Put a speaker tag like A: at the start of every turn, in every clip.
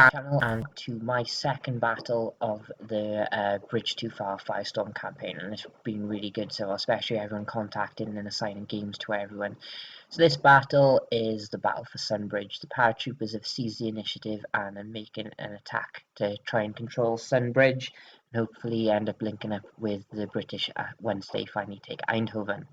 A: channel and to my second battle of the Bridge Too Far Firestorm campaign, and it's been really good, so especially everyone contacting and assigning games to everyone. So this battle is the battle for Sunbridge. The paratroopers have seized the initiative and are making an attack to try and control Sunbridge and hopefully end up linking up with the British once they finally take Eindhoven.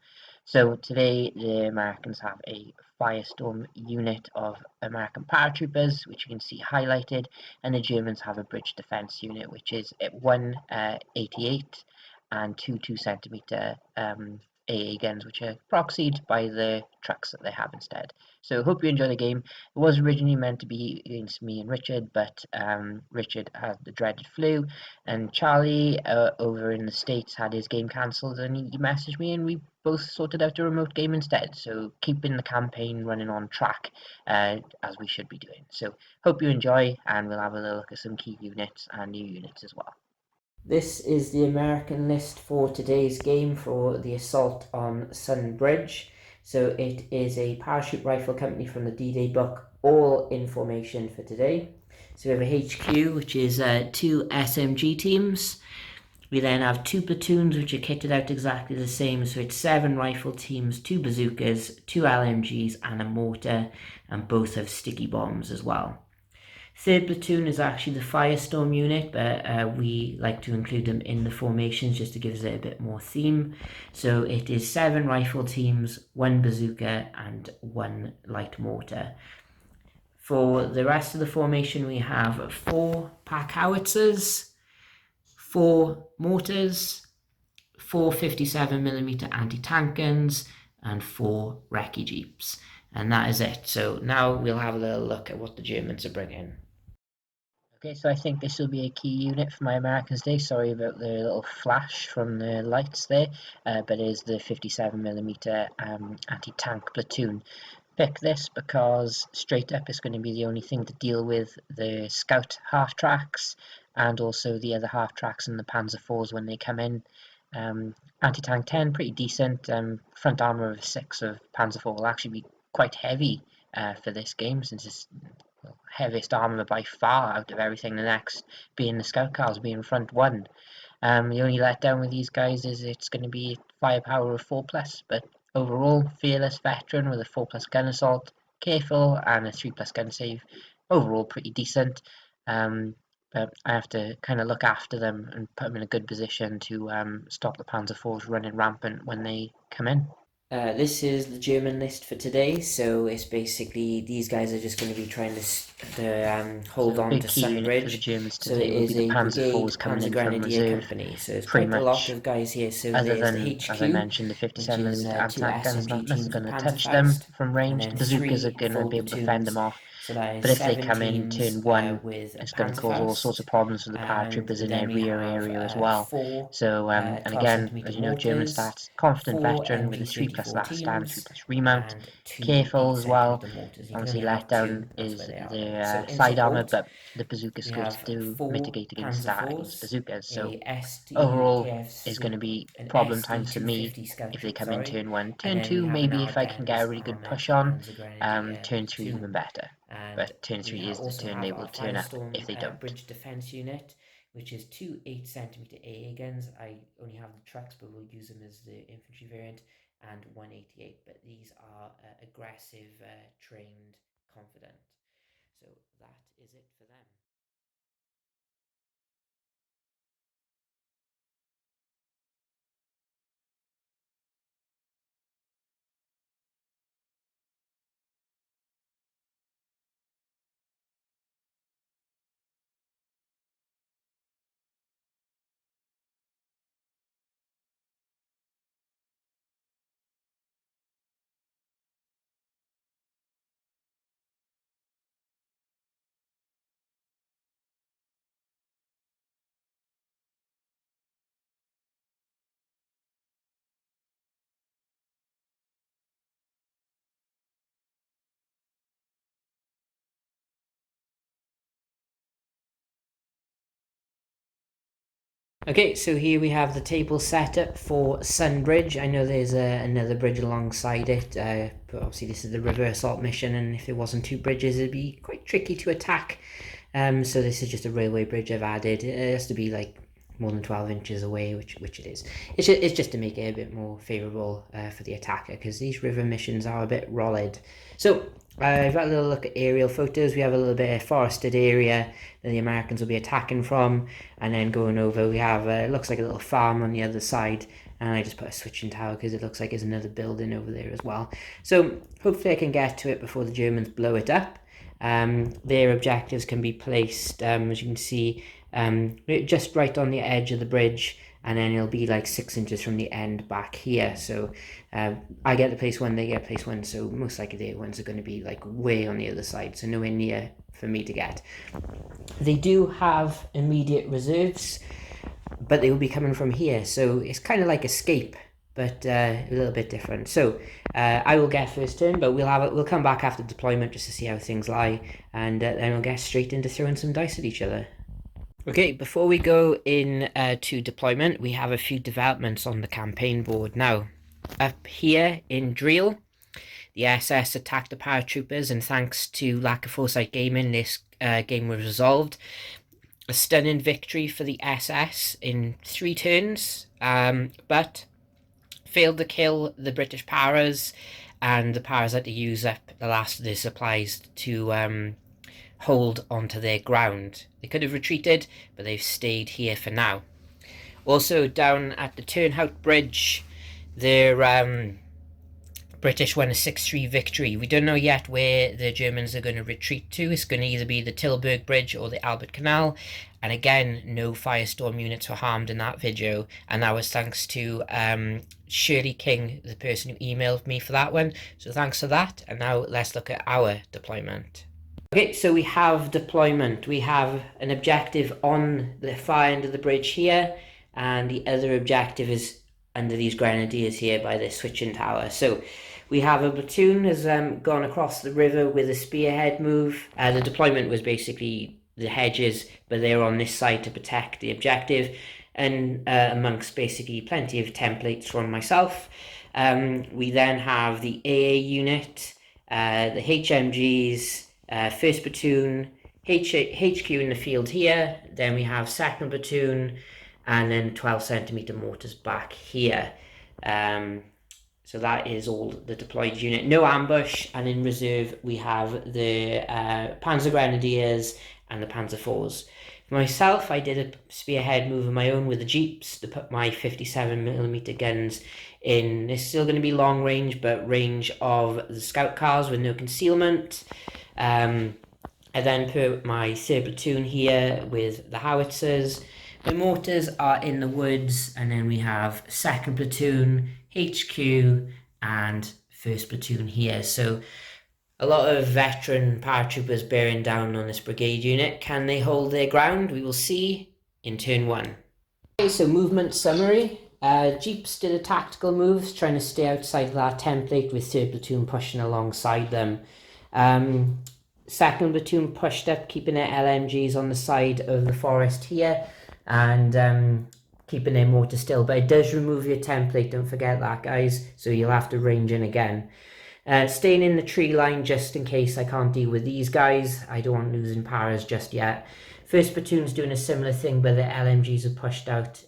A: So today the Americans have a Firestorm unit of American paratroopers, which you can see highlighted, and the Germans have a bridge defense unit, which is at 188 and two 2 centimeter AA guns, which are proxied by the trucks that they have instead. So hope you enjoy the game. It was originally meant to be against me and Richard, but Richard had the dreaded flu, and Charlie over in the States had his game cancelled, and he messaged me, and we both sorted out a remote game instead. So keeping the campaign running on track as we should be doing. So hope you enjoy, and we'll have a look at some key units and new units as well. This is the American list for today's game for the assault on Sunbridge. So it is a parachute rifle company from the D-Day book, all in formation for today. So we have a HQ, which is 2 SMG teams. We then have 2 platoons, which are kitted out exactly the same. So it's 7 rifle teams, 2 bazookas, 2 LMGs, and a mortar, and both have sticky bombs as well. Third platoon is actually the Firestorm unit, but we like to include them in the formations just to give us a bit more theme. So it is 7 rifle teams, 1 bazooka, and 1 light mortar. For the rest of the formation, we have 4 pack howitzers, 4 mortars, 4 57mm anti-tank guns, and 4 recce jeeps. And that is it. So now we'll have a little look at what the Germans are bringing. Okay, so I think this will be a key unit for my Americans today. Sorry about the little flash from the lights there, but it is the 57mm anti-tank platoon. Pick this because straight up is going to be the only thing to deal with the scout half tracks and also the other half tracks and the Panzer IVs when they come in. Anti-tank 10, pretty decent. Front armour of 6 of Panzer IV will actually be quite heavy for this game, since it's heaviest armour by far out of everything. The next being the scout cars, being front 1. The only letdown with these guys is it's going to be firepower of 4+, but overall fearless veteran with a 4+ gun assault, careful, and a 3+ gun save. Overall pretty decent. But I have to kind of look after them and put them in a good position to stop the Panzer IVs running rampant when they come in. This is the German list for today, so it's basically these guys are just going to be trying to hold on to Sunbridge. So it is a Brigade panzergrenadier company, so there's quite a lot of guys here. So other than the HQ, as I mentioned, the 57mm anti-tank guns, nothing's going to touch them from range. The bazookas are going to be able to fend them off. But if they come in turn 1, it's going to cause all sorts of problems for the paratroopers in their rear area as well. So, and again, as you know, German stats, confident veteran with a 3+ last stand, 3+ remount, careful as well. Obviously, letdown is the side armour, but the bazooka skills do mitigate against that, against bazookas. So, overall, is going to be problem times for me if they come in turn 1. Turn 2, maybe if I can get a really good push on, turn 3 even better. But turn 3 is the turn they will turn up if they don't. Bridge defense unit, which is 2 8cm AA guns. I only have the trucks, but we'll use them as the infantry variant, and 188. But these are aggressive, trained, confident. So that is it for them. Okay, so here we have the table set up for Sunbridge. I know there's another bridge alongside it, but obviously this is the river assault mission, and if there wasn't 2 bridges, it'd be quite tricky to attack So this is just a railway bridge I've added. It has to be like more than 12 inches away, which it is. It's just to make it a bit more favourable for the attacker, because these river missions are a bit rolled. So I've got a little look at aerial photos. We have a little bit of forested area that the Americans will be attacking from, and then going over we have it looks like a little farm on the other side, and I just put a switching tower because it looks like there's another building over there as well. So hopefully I can get to it before the Germans blow it up. Their objectives can be placed, as you can see, just right on the edge of the bridge, and then it'll be like 6 inches from the end back here. So I get the place one, they get place one, so most likely their ones are going to be like way on the other side, so nowhere near for me to get. They do have immediate reserves, but they will be coming from here, so it's kind of like escape, but a little bit different. So I will get first turn, but we'll come back after deployment just to see how things lie, and then we'll get straight into throwing some dice at each other. Okay, before we go in to deployment, we have a few developments on the campaign board. Now, up here in Driel, the SS attacked the paratroopers, and thanks to lack of foresight gaming, this game was resolved. A stunning victory for the SS in 3 turns, but failed to kill the British paras, and the paras had to use up the last of their supplies to hold onto their ground. They could have retreated, but they've stayed here for now. Also, down at the Turnhout Bridge, the British won a 6-3 victory. We don't know yet where the Germans are going to retreat to. It's going to either be the Tilburg Bridge or the Albert Canal. And again, no Firestorm units were harmed in that video. And that was thanks to Shirley King, the person who emailed me for that one. So thanks for that. And now let's look at our deployment. Okay, so we have deployment. We have an objective on the far end of the bridge here, and the other objective is under these grenadiers here by the switching tower. So we have a platoon has gone across the river with a spearhead move. The deployment was basically the hedges, but they're on this side to protect the objective, and amongst basically plenty of templates from myself. We then have the AA unit, the HMGs, first platoon, HQ in the field here, then we have second platoon, and then 12 centimeter mortars back here. So that is all the deployed unit. No ambush, and in reserve we have the panzergrenadiers and the panzer IVs. For myself, I did a spearhead move of my own with the jeeps to put my 57mm guns in. It's still going to be long range, but range of the scout cars with no concealment. I then put my third platoon here with the howitzers. The mortars are in the woods, and then we have second platoon, HQ, and first platoon here. So a lot of veteran paratroopers bearing down on this brigade unit. Can they hold their ground? We will see in turn 1. Okay, so movement summary. Jeeps did a tactical moves, trying to stay outside of that template, with third platoon pushing alongside them. Second platoon pushed up, keeping their LMGs on the side of the forest here, and keeping their mortar still, but it does remove your template, don't forget that, guys, so you'll have to range in again. Staying in the tree line just in case I can't deal with these guys. I don't want losing paras just yet. First platoon's doing a similar thing, but the LMGs are pushed out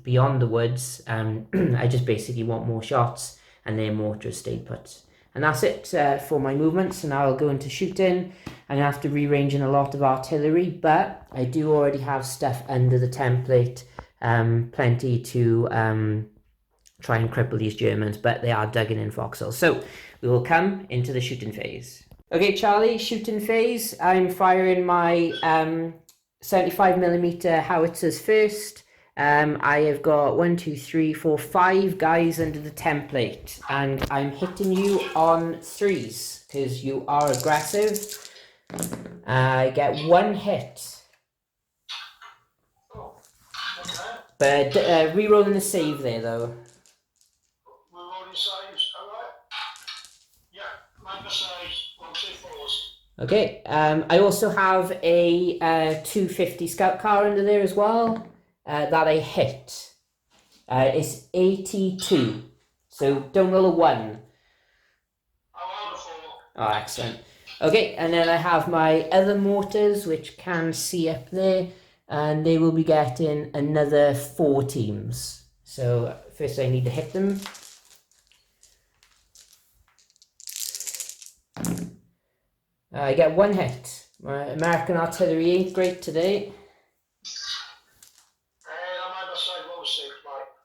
A: beyond the woods. I just basically want more shots, and their mortars stayed put. And that's it for my movements. So now I'll go into shooting. I'm going to have to rearrange in a lot of artillery, but I do already have stuff under the template, plenty to try and cripple these Germans, but they are dug in foxholes. So we will come into the shooting phase. Okay, Charlie, shooting phase. I'm firing my 75mm howitzers first. I have got 1, 2, 3, 4, 5 guys under the template, and I'm hitting you on 3s because you are aggressive. I get 1 hit, but re-rolling the save there though.
B: Re-rolling saves, alright? Yeah, make the saves, 1, 2, 4s.
A: Okay, I also have a 250 scout car under there as well. That I hit. It's 82, so don't roll a 1.
B: I rolled a 4.
A: Oh, excellent. Okay, and then I have my other mortars, which can see up there, and they will be getting another 4 teams. So first I need to hit them. I get 1 hit. My American artillery ain't great today.
B: I made my save roll 6,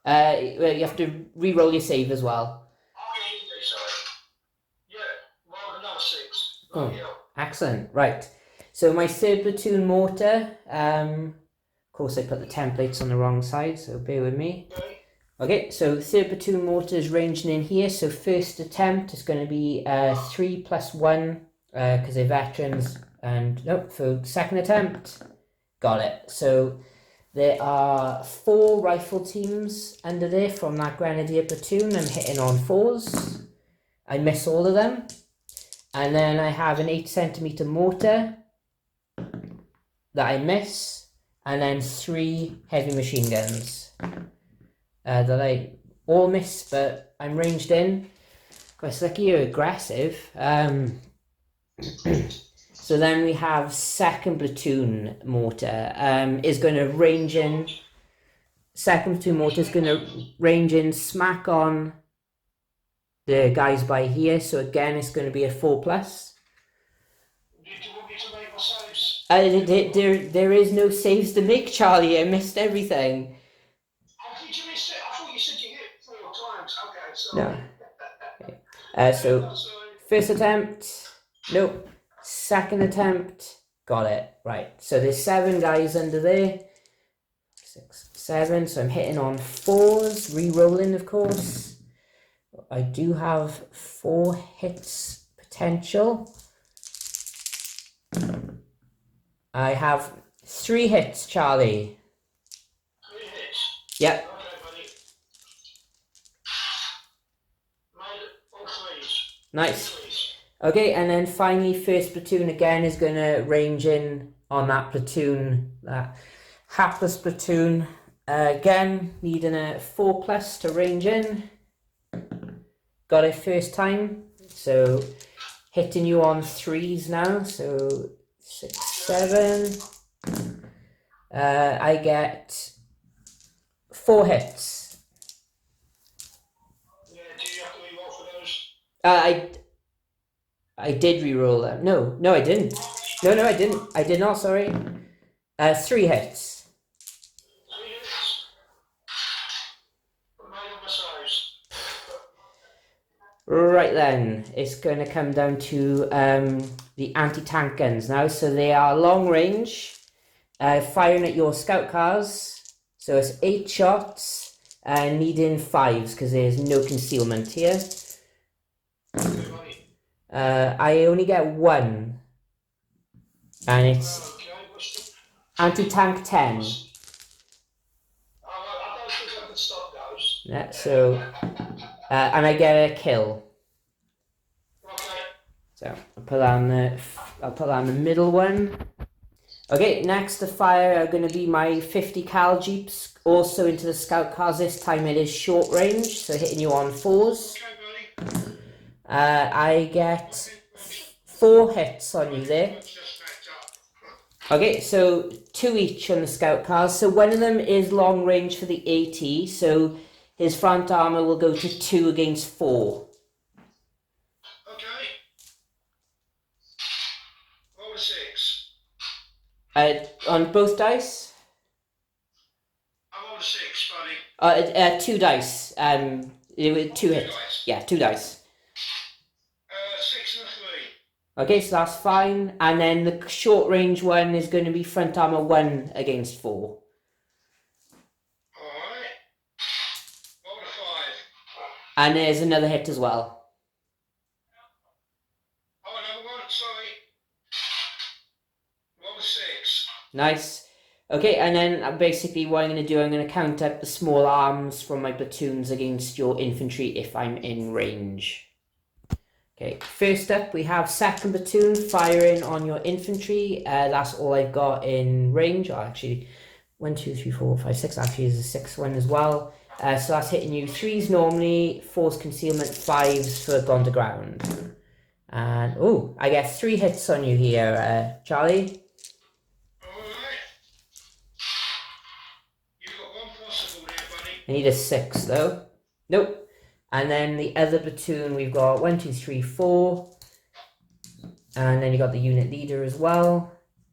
B: mate.
A: Well, you have to re-roll your save as well.
B: Oh, yeah, sorry. Yeah, roll another 6.
A: Oh,
B: Yeah.
A: excellent. Right. So my 3rd platoon mortar, of course I put the templates on the wrong side, so bear with me.
B: Okay.
A: Okay, so 3rd platoon mortar is ranging in here, so first attempt is going to be 3 + 1, because they're veterans, and nope, for second attempt, got it. So there are 4 rifle teams under there from that grenadier platoon. I'm hitting on 4s. I miss all of them. And then I have an 8cm mortar that I miss, and then 3 heavy machine guns that I all miss, but I'm ranged in. Quite lucky, you're aggressive. So then we have 2nd platoon mortar is going to range in. 2nd platoon mortar is going to range in smack on the guys by here. So again, it's going to be a 4+.
B: Did you want me to make my saves?
A: There is no saves to make, Charlie. I missed everything.
B: Oh, did you miss it? I thought you said you hit 4 times. Okay, sorry.
A: No. Okay. So first attempt, nope. 2nd attempt, got it. Right. So there's 7 guys under there. 6, 7. So I'm hitting on 4s, re-rolling, of course. I do have 4 hits potential. I have 3 hits, Charlie.
B: 3 hits?
A: Yep.
B: Okay, buddy. Made all 3s.
A: Nice.
B: 3s.
A: Okay, and then finally, 1st platoon again is going to range in on that platoon, that hapless platoon. Again, needing a 4+ to range in. Got it first time, so hitting you on 3s now, so 6, 7. I get 4 hits.
B: Yeah, do you have to re-roll for those?
A: I did re-roll them. No, I didn't. No, I didn't. I did not, sorry. 3 hits.
B: 3 hits? Made all my saves.
A: Right then, it's going to come down to the anti-tank guns now. So they are long range, firing at your scout cars. So it's 8 shots, needing 5s because there's no concealment here. I only get 1, and it's anti-tank 10.
B: I don't think I can stop those.
A: Yeah, so, and I get a kill.
B: Okay.
A: So I'll put that on the middle one. Okay, next to fire are going to be my 50 cal jeeps, also into the scout cars. This time it is short range, so hitting you on 4s.
B: Okay, buddy.
A: I get 4 hits on you there. Okay, so 2 each on the scout cars. So one of them is long range for the AT, so his front armor will go to 2 against 4.
B: Okay. Roll a 6.
A: On both dice?
B: I rolled a 6, buddy.
A: 2 dice. 2 hits.
B: Dice.
A: Yeah, 2 dice.
B: 6 and a 3.
A: Okay, so that's fine. And then the short range one is going to be front armor 1 against 4.
B: Alright. Roll a 5.
A: And there's another hit as well.
B: Oh, another one, sorry. Roll a 6.
A: Nice. Okay, and then basically what I'm going to do, I'm going to count up the small arms from my platoons against your infantry if I'm in range. Okay, first up we have 2nd platoon firing on your infantry. That's all I've got in range. Oh, actually, 1, 2, 3, 4, 5, 6. Actually, is a 6th one as well. So that's hitting you 3s normally, 4s concealment, 5s for gone to ground. And, oh, I get 3 hits on you here, Charlie.
B: Alright. You've got one possible there, buddy.
A: I need a 6, though. Nope. And then the other platoon, we've got 1, 2, 3, 4. And then you got the unit leader as well.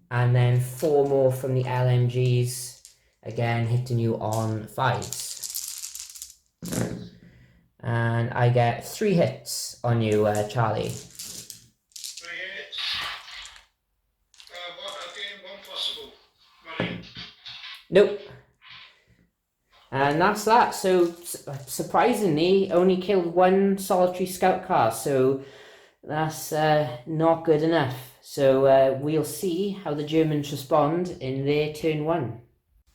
A: And then 4 more from the LMGs. Again, hitting you on 5s. And I get 3 hits on you, Charlie.
B: 3 hits. Again, one possible, buddy.
A: Nope. And that's that. So, surprisingly, only killed 1 solitary scout car. So, that's not good enough. So, we'll see how the Germans respond in their turn 1.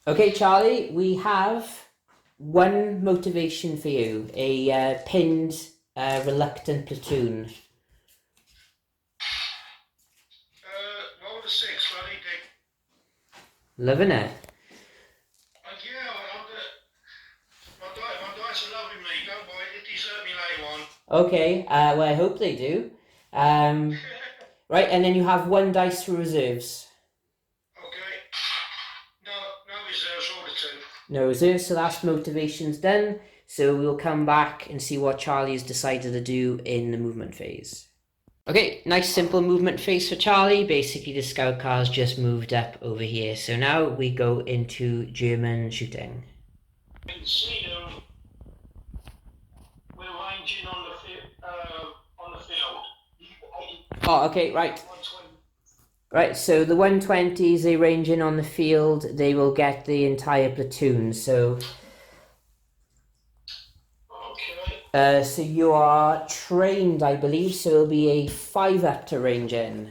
A: Okay, Charlie, we have 1 motivation for you. A pinned, reluctant platoon.
B: Roll the 6, buddy.
A: Loving it.
B: My dice are loving me. Don't worry, they desert me later on.
A: Okay, well, I hope they do. Right, and then you have 1 dice for reserves.
B: Okay. No reserves, roll the 2.
A: No reserves, so that's motivations done. So we'll come back and see what Charlie's decided to do in the movement phase. Okay, nice simple movement phase for Charlie. Basically, the scout car's just moved up over here. So now we go into German shooting.
B: You can see them. We're ranging on the field.
A: Oh, okay, right. Right, so the 120s, they range in on the field. They will get the entire platoon. So,
B: Okay.
A: so you are trained, I believe. So it'll be a 5 up to range in.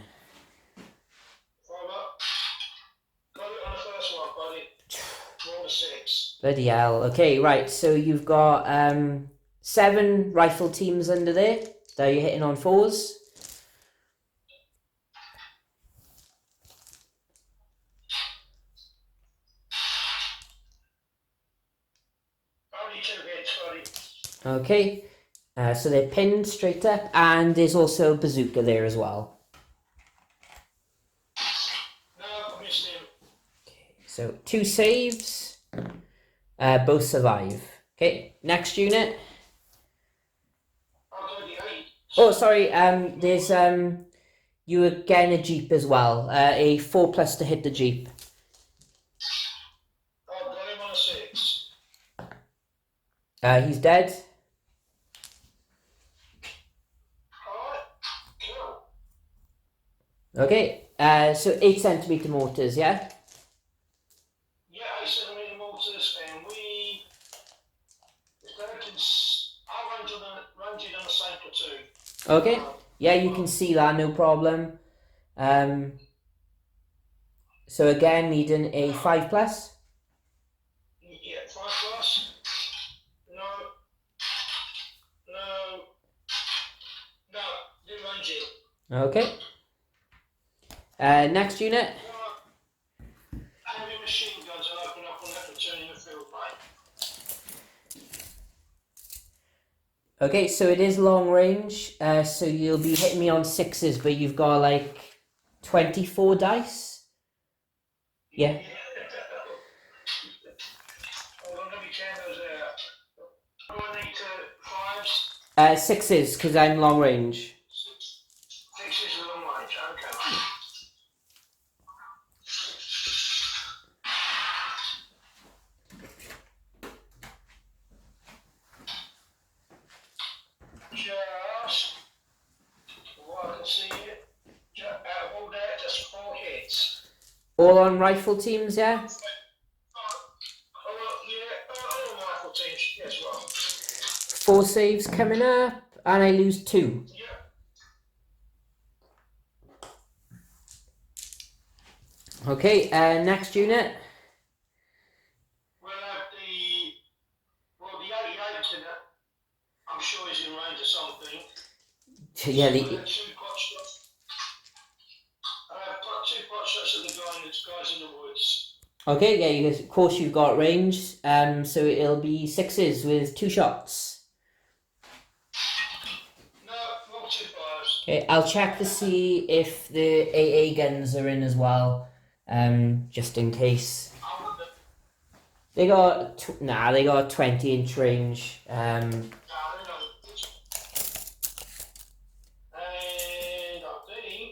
B: 5 up. Got it on the first one, buddy. Roll the 6.
A: Bloody hell. Okay, right. So you've got 7 rifle teams under there that you're hitting on 4s.
B: Only 2 hits, buddy.
A: Okay. So they're pinned straight up, and there's also a bazooka there as well.
B: No, I missed him.
A: Okay, so 2 saves. Both survive. Okay, next unit.
B: I'll do the 8.
A: Oh, sorry. There's you were getting a jeep as well. A 4+ to hit the jeep.
B: I've got him on a 6.
A: He's dead.
B: Alright. Cool.
A: Okay. So 8cm mortars, yeah.
B: Yeah, 8cm mortars, and we. I'll range it on the same platoon.
A: Okay. Yeah, you can see that, no problem. So again, needing a 5+.
B: Yeah, 5+. No, do range it.
A: Okay. Next unit.
B: Heavy machine guns will open up on that platoon in the field, mate.
A: Okay, so it is long range. So you'll be hitting me on 6s, but you've got like 24 dice. Yeah.
B: Hold on, let me count those out. Do I need 5s?
A: 6s, because I'm long range.
B: 6 is a long range, okay. Just, what I can see here, out of all that, just 4 hits.
A: All on rifle teams, yeah?
B: All rifle teams, yes, right.
A: 4 saves coming up, and I lose 2.
B: Yeah.
A: Okay, next unit.
B: We'll have the 88 in it. I'm sure he's in range of something.
A: Yeah,
B: We'll have 2 pot shots. I've got 2 pot shots at the guys in the woods.
A: Okay, yeah, of course you've got range. So it'll be 6s with 2 shots.
B: No, roll 2 5s.
A: Okay, I'll check to see if the AA guns are in as well, just in case.
B: I wouldn't have.
A: They got 20-inch range.
B: No, they're not. And I think.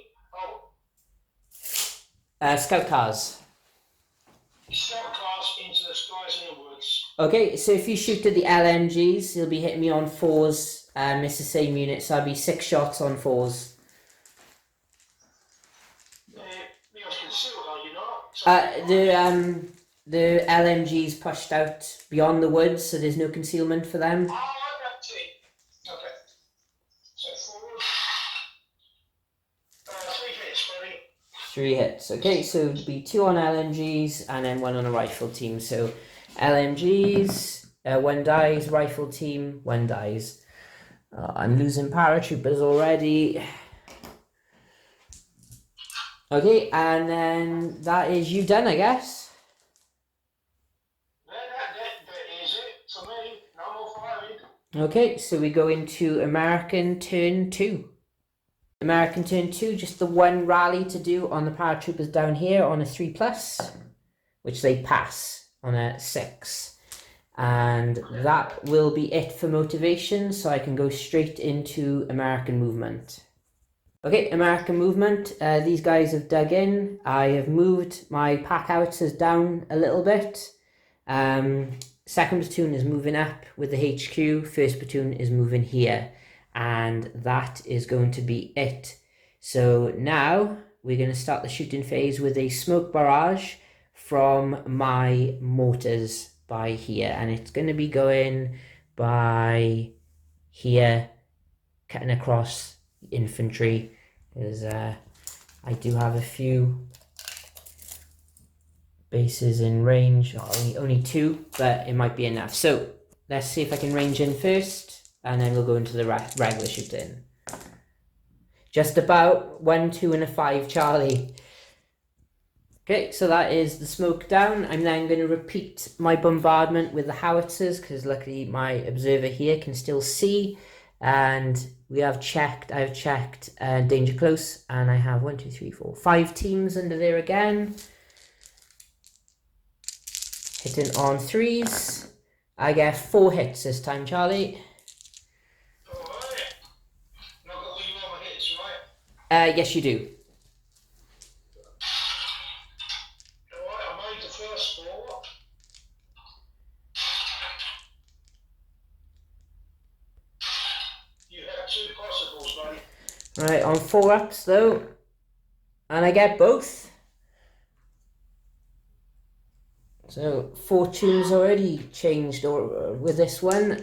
B: Oh,
A: Scout cars.
B: scout cars into the skies and the woods.
A: Okay, so if you shoot at the LMGs, you'll be hitting me on 4s. It's the same unit, so I'll be 6 shots on 4s.
B: You're concealed, are you not?
A: The LMG's pushed out beyond the woods, so there's no concealment for them.
B: Oh, I see. Okay. So forward. 3 hits, buddy.
A: 3 hits. Okay, so it'd be 2 on LMGs and then 1 on a rifle team. So LMGs, 1 dies, rifle team, 1 dies. I'm losing paratroopers already. Okay, and then that is you done, I guess.
B: That is it for me. No more firing.
A: Okay, so we go into American turn 2. American turn 2, just the 1 rally to do on the paratroopers down here on a 3+, which they pass on a 6. And that will be it for motivation, so I can go straight into American movement. Okay, American movement. These guys have dug in. I have moved my pack howitzers down a little bit. Second platoon is moving up with the HQ. First platoon is moving here. And that is going to be it. So now we're going to start the shooting phase with a smoke barrage from my mortars by here. And it's going to be going by here, cutting across infantry, because I do have a few bases in range. Only 2, but it might be enough. So let's see if I can range in first, and then we'll go into the regular shooting. Just about 1, 2, and a 5, Charlie. Okay, so that is the smoke down. I'm then going to repeat my bombardment with the howitzers, because luckily my observer here can still see. And we have checked, I've checked danger close, and I have 1, 2, 3, 4, 5 teams under there again. Hitting on 3s. I get 4 hits this time, Charlie.
B: Alright. Not got all your other hits, right?
A: Yes, you do.
B: Alright, I made the first 4. You have 2 possibles, buddy.
A: Right, on 4 ups though. And I get both. So fortune's already changed with this one.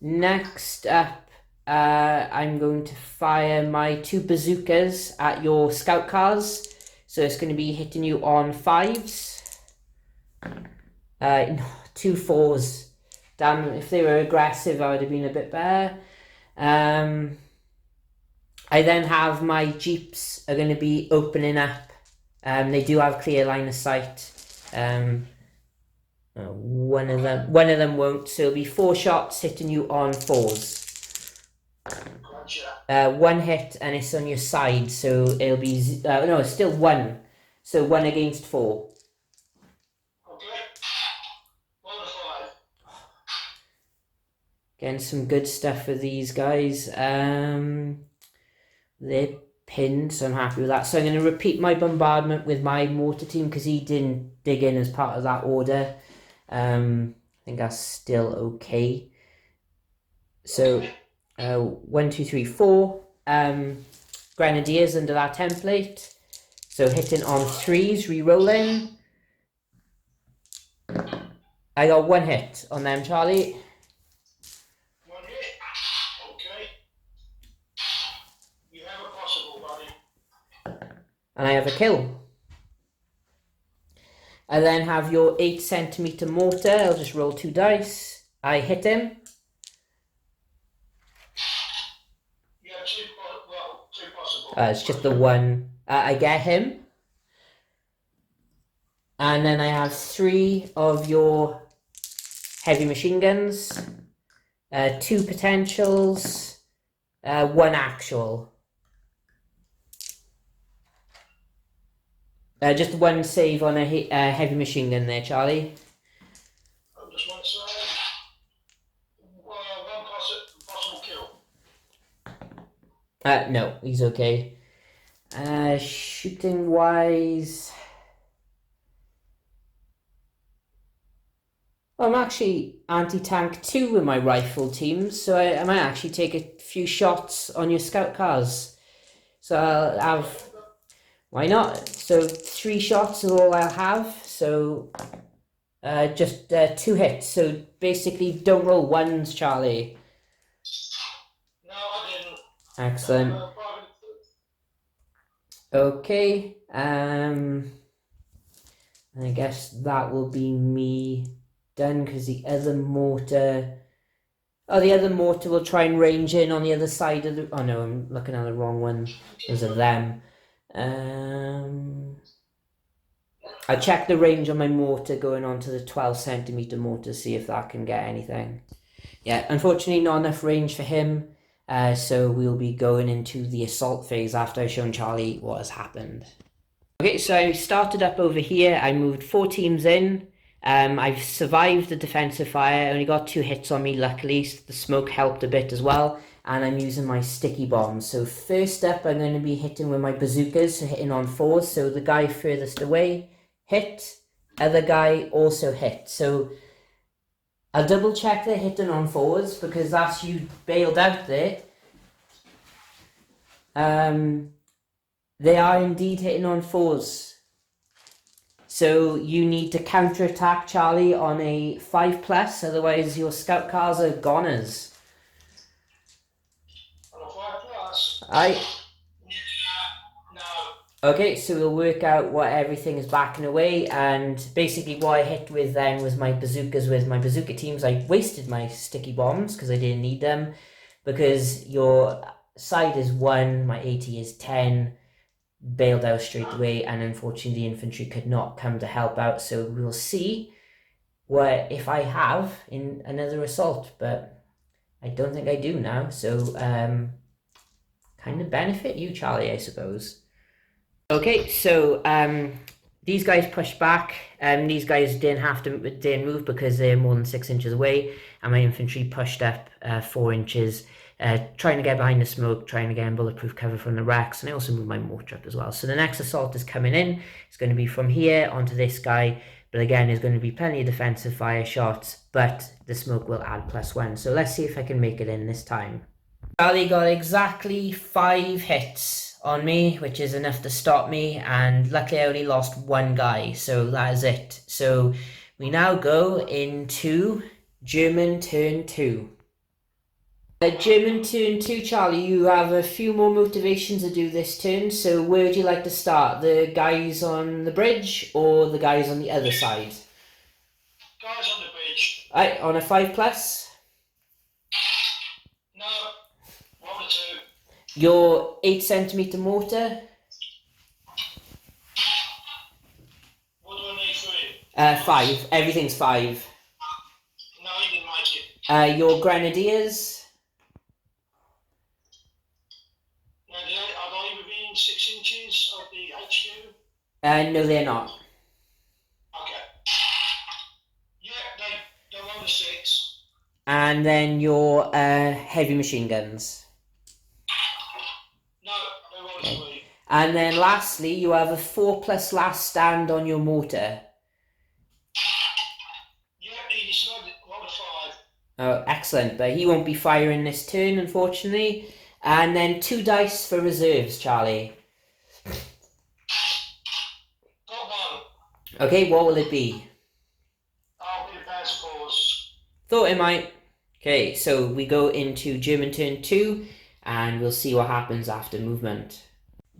A: Next up, I'm going to fire my 2 bazookas at your scout cars. So it's going to be hitting you on 5s. No, 2 4s. Damn, if they were aggressive, I would have been a bit better. I then have my jeeps are going to be opening up. They do have clear line of sight. One of them won't, so it'll be 4 shots hitting you on 4s.
B: Gotcha.
A: 1 hit and it's on your side, so it'll be no, it's still 1, so 1 against 4.
B: Okay. 1 to 5.
A: Getting some good stuff for these guys. They're pinned, so I'm happy with that. So I'm going to repeat my bombardment with my mortar team, because he didn't dig in as part of that order. I think that's still okay. So 1, 2, 3, 4 grenadiers under that template. So hitting on 3s, re-rolling. I got 1 hit on them, Charlie.
B: 1 hit. Okay. You have a possible, buddy.
A: And I have a kill. I then have your 8cm mortar. I'll just roll 2 dice. I hit him.
B: You have 2 possible.
A: It's just the 1. I get him. And then I have 3 of your heavy machine guns. 2 potentials. One actual. Just one save on a heavy machine gun there, Charlie.
B: I just want to say, one possible kill.
A: No, he's okay. Shooting wise, I'm actually anti-tank 2 with my rifle teams, so I might actually take a few shots on your scout cars. So I'll have, why not? So 3 shots is all I'll have, so just 2 hits. So basically don't roll ones, Charlie.
B: No, I didn't.
A: Excellent. Okay, I guess that will be me done, because the other mortar will try and range in on the other side of the, oh no, I'm looking at the wrong one. Those are them. I check the range on my mortar going on to the 12 centimeter mortar, see if that can get anything. Yeah, unfortunately not enough range for him, so we'll be going into the assault phase after I've shown Charlie what has happened. Okay, so I started up over here. I moved 4 teams in. I've survived the defensive fire. I only got 2 hits on me, luckily. So the smoke helped a bit as well. And I'm using my sticky bombs. So first up, I'm going to be hitting with my bazookas, so hitting on 4s. So the guy furthest away, hit. Other guy also hit. So I'll double check they're hitting on 4s, because that's you bailed out there. They are indeed hitting on 4s. So you need to counter-attack, Charlie, on a 5+, otherwise your scout cars are goners.
B: On a 5+?
A: Aye.
B: No.
A: Okay, so we'll work out what everything is backing away, and basically what I hit with then was my bazookas. With my bazooka teams, I wasted my sticky bombs because I didn't need them, because your side is 1, my AT is 10, bailed out straight away, and unfortunately the infantry could not come to help out. So we'll see what if I have in another assault, but I don't think I do now. So kind of benefit you, Charlie, I suppose. Okay, so these guys pushed back. These guys didn't move because they're more than 6 inches away, and my infantry pushed up 4 inches. Trying to get behind the smoke, trying to get in bulletproof cover from the wrecks, and I also moved my mortar up as well. So the next assault is coming in. It's going to be from here onto this guy, but again, there's going to be plenty of defensive fire shots, but the smoke will add +1. So let's see if I can make it in this time. Charlie got exactly 5 hits on me, which is enough to stop me, and luckily I only lost 1 guy, so that is it. So we now go into German turn 2. German turn 2, Charlie, you have a few more motivations to do this turn, so where would you like to start? The guys on the bridge or the guys on the other side?
B: Guys on the bridge.
A: Right, on a 5+?
B: No, 1 or 2.
A: Your 8 centimeter mortar?
B: What do I need for it?
A: 5, everything's 5.
B: No, you didn't make it.
A: Your grenadiers?
B: Are they within 6 inches of the HQ?
A: No, they're not.
B: Okay. Yeah, they're on the 6.
A: And then your heavy machine guns.
B: No, they're on 3.
A: And then lastly, you have a 4+ last stand on your mortar.
B: Yeah, he decided roll a 5.
A: Oh, excellent. But he won't be firing this turn, unfortunately. And then 2 dice for reserves, Charlie.
B: Got 1.
A: Okay, what will it be?
B: I'll be the best force.
A: Thought it might. Okay, so we go into German turn 2, and we'll see what happens after movement.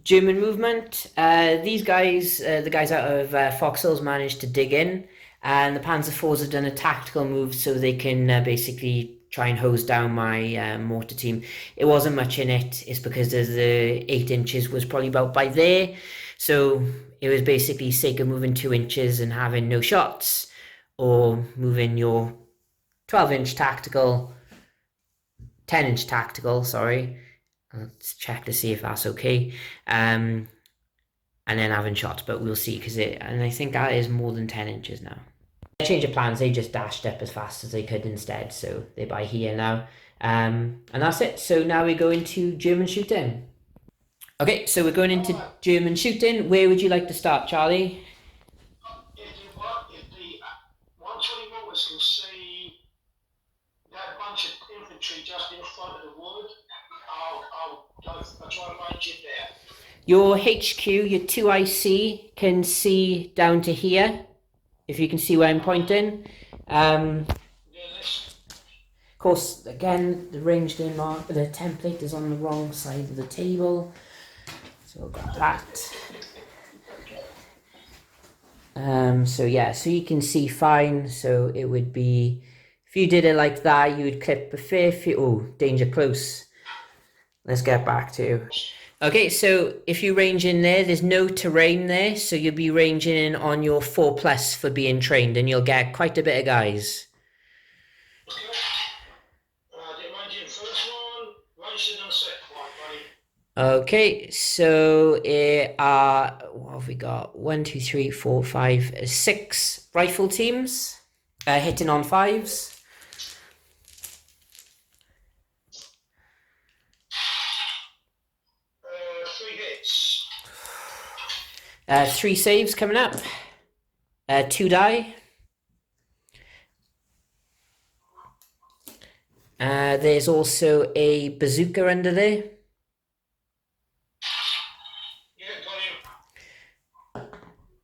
A: German movement. These guys, the guys out of Foxhills, managed to dig in, and the Panzer IVs have done a tactical move so they can basically try and hose down my mortar team. It wasn't much in it. It's because the 8 inches was probably about by there, so it was basically sake of moving 2 inches and having no shots, or moving your 12-inch tactical, 10-inch tactical, sorry, Let's check to see if that's okay. And then haven't shot, but we'll see, and I think that is more than 10 inches now. Change of plans, they just dashed up as fast as they could instead, so they're by here now. And that's it. So now we go into German shooting. Okay, so we're going into German shooting. Where would you like to start, Charlie?
B: If the 120 mortars can see that bunch of infantry just in front of the wood, I'll try and range it there.
A: Your HQ, your 2IC, can see down to here, if you can see where I'm pointing. Of course, again, the range game mark, the template is on the wrong side of the table. So I've got that. So yeah, so you can see fine. So it would be, if you did it like that, you would clip a fair few. Oh, danger close. Let's get back to. Okay, so if you range in there, there's no terrain there, so you'll be ranging in on your 4+ for being trained, and you'll get quite a bit of guys. Okay, so what have we got? 1, 2, 3, 4, 5, 6 rifle teams hitting on 5s.
B: Hits.
A: 3 saves coming up. 2 die. There's also a bazooka under there.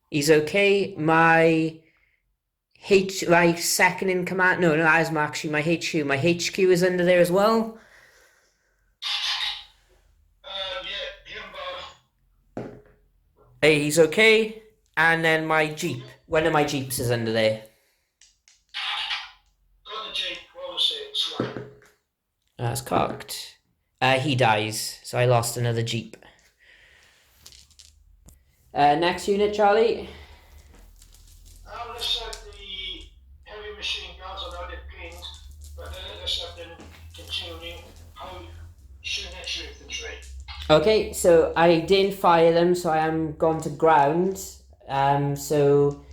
A: He's okay. My second in command. No, that is actually my HQ. My HQ is under there as well. Hey, he's okay. And then my Jeep. One of my Jeeps is under there.
B: Got the Jeep. Roll 6.
A: That's cocked. He dies. So I lost another Jeep. Next unit, Charlie.
B: Let's have the heavy machine guns. I know they're pinned, but let's have them continuing shooting at your infantry.
A: Okay, so I didn't fire them, so I am gone to ground. So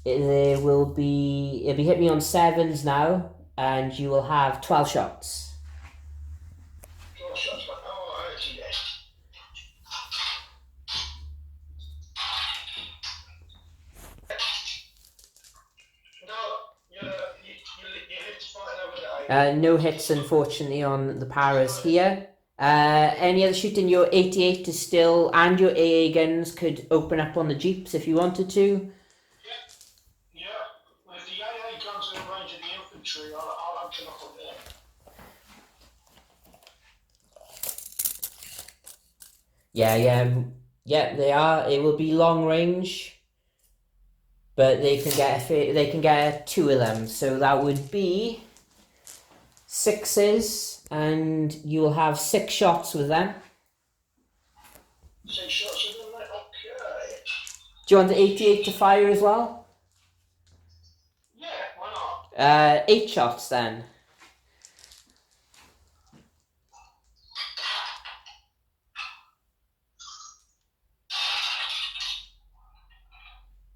A: it'll be hit me on 7s now, and you will have 12 shots.
B: 12 shots. Oh, I see that.
A: No hits, unfortunately, on the paras here. Any other shooting? Your 88 is still, and your AA guns could open up on the Jeeps if you wanted to.
B: Yeah. With the AA guns in range of the infantry, I'll open up on there.
A: Yeah, they are. It will be long range, but they can get 2 of them. So that would be 6s. And you will have 6 shots with them.
B: 6 shots with them, right? Okay.
A: Do you want the 88 to fire as well?
B: Yeah, why not?
A: 8 shots then.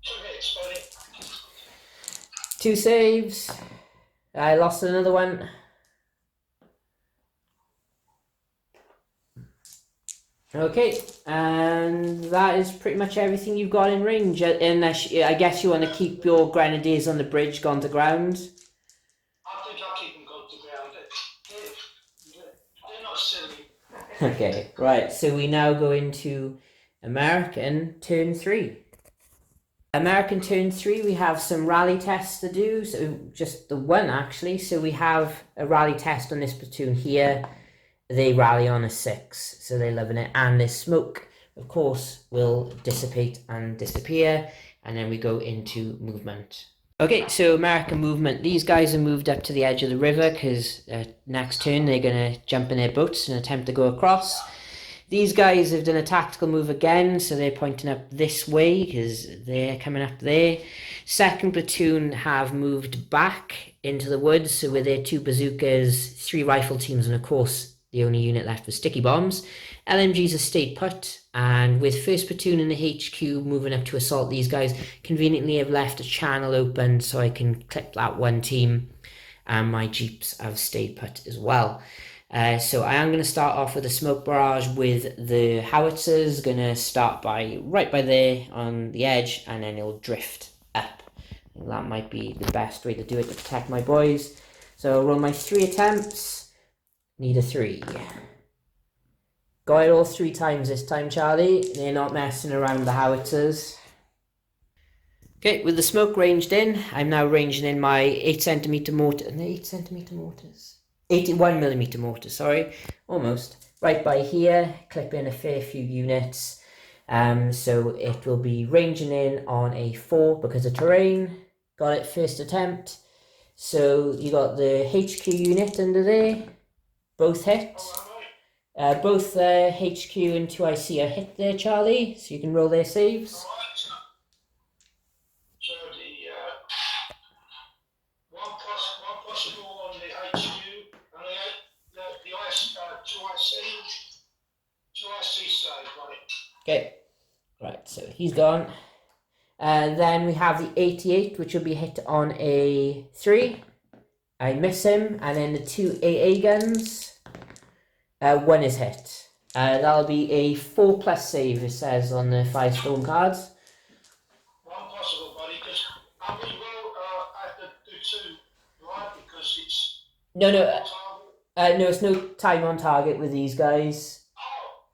B: Two hits, buddy.
A: 2 saves. I lost another one. Okay, and that is pretty much everything you've got in range, unless I guess you want to keep your grenadiers on the bridge gone to ground.
B: I think I'll keep them gone to ground. They're not silly.
A: Okay, right, so we now go into American turn 3. American turn 3, we have some rally tests to do, so just the one actually. So we have a rally test on this platoon here. They rally on a 6, so they're loving it. And this smoke, of course, will dissipate and disappear. And then we go into movement. Okay, so American movement. These guys are moved up to the edge of the river because next turn they're going to jump in their boats and attempt to go across. These guys have done a tactical move again, so they're pointing up this way because they're coming up there. Second platoon have moved back into the woods, so with their 2 bazookas, 3 rifle teams, and of course the only unit left with sticky bombs. LMGs have stayed put, and with 1st Platoon in the HQ moving up to assault these guys, conveniently have left a channel open so I can clip that one team, and my jeeps have stayed put as well. So I am going to start off with a smoke barrage with the howitzers. Going to start right by there on the edge, and then it'll drift up. And that might be the best way to do it to protect my boys. So I'll roll my 3 attempts. Need a 3. Got it all 3 times this time, Charlie. They're not messing around the howitzers. Okay, with the smoke ranged in, I'm now ranging in my 8cm mortar. 8cm mortars? 81mm mortar, sorry, almost. Right by here, clip in a fair few units. So it will be ranging in on a 4 because of terrain. Got it 1st attempt. So you got the HQ unit under there, both hit. Both HQ and 2IC are hit there, Charlie, so you can roll their saves.
B: So the one possible on the HQ and the 2IC save, got it.
A: Okay, right, so he's gone. Then we have the 88, which will be hit on a 3. I miss him, and then the 2 AA guns. 1 is hit. That'll be a 4+ save, it says on the Firestorm cards.
B: One possible, buddy, because I will have to do 2, right? Because it's
A: no, it's no time on target with these guys.
B: Oh,